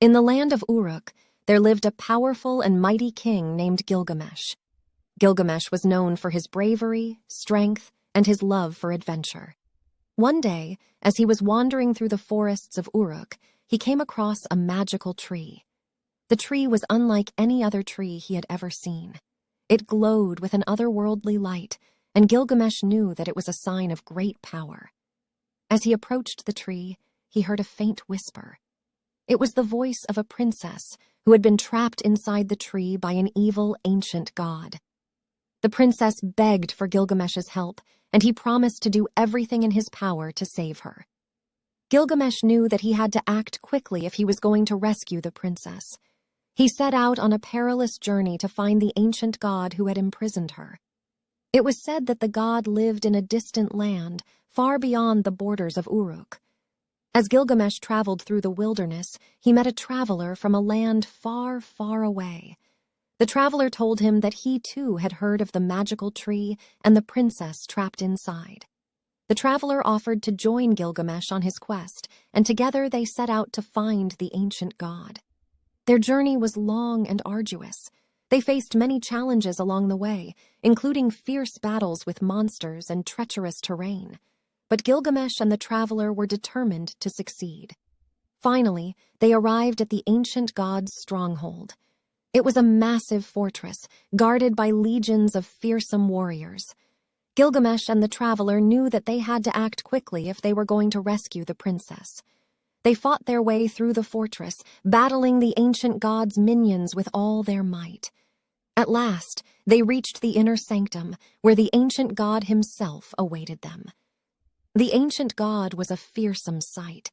In the land of Uruk, there lived a powerful and mighty king named Gilgamesh. Gilgamesh was known for his bravery, strength, and his love for adventure. One day, as he was wandering through the forests of Uruk, he came across a magical tree. The tree was unlike any other tree he had ever seen. It glowed with an otherworldly light, and Gilgamesh knew that it was a sign of great power. As he approached the tree, he heard a faint whisper. It was the voice of a princess who had been trapped inside the tree by an evil ancient god. The princess begged for Gilgamesh's help, and he promised to do everything in his power to save her. Gilgamesh knew that he had to act quickly if he was going to rescue the princess. He set out on a perilous journey to find the ancient god who had imprisoned her. It was said that the god lived in a distant land, far beyond the borders of Uruk. As Gilgamesh traveled through the wilderness, he met a traveler from a land far, far away. The traveler told him that he too had heard of the magical tree and the princess trapped inside. The traveler offered to join Gilgamesh on his quest, and together they set out to find the ancient god. Their journey was long and arduous. They faced many challenges along the way, including fierce battles with monsters and treacherous terrain. But Gilgamesh and the traveler were determined to succeed. Finally, they arrived at the ancient god's stronghold. It was a massive fortress, guarded by legions of fearsome warriors. Gilgamesh and the traveler knew that they had to act quickly if they were going to rescue the princess. They fought their way through the fortress, battling the ancient god's minions with all their might. At last, they reached the inner sanctum, where the ancient god himself awaited them. The ancient god was a fearsome sight.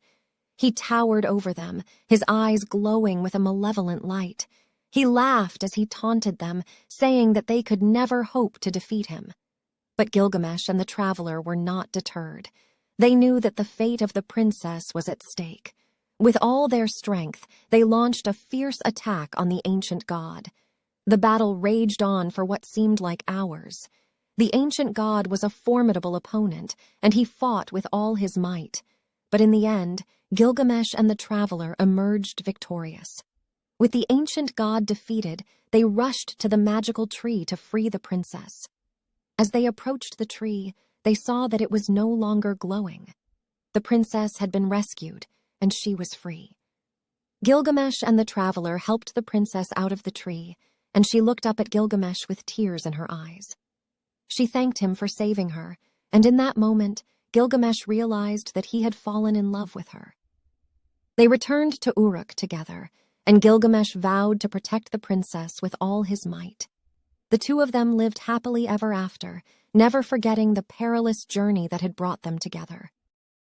He towered over them, his eyes glowing with a malevolent light. He laughed as he taunted them, saying that they could never hope to defeat him. But Gilgamesh and the traveler were not deterred. They knew that the fate of the princess was at stake. With all their strength, they launched a fierce attack on the ancient god. The battle raged on for what seemed like hours. The ancient god was a formidable opponent, and he fought with all his might. But in the end, Gilgamesh and the traveler emerged victorious. With the ancient god defeated, they rushed to the magical tree to free the princess. As they approached the tree, they saw that it was no longer glowing. The princess had been rescued, and she was free. Gilgamesh and the traveler helped the princess out of the tree, and she looked up at Gilgamesh with tears in her eyes. She thanked him for saving her, and in that moment, Gilgamesh realized that he had fallen in love with her. They returned to Uruk together, and Gilgamesh vowed to protect the princess with all his might. The two of them lived happily ever after, never forgetting the perilous journey that had brought them together.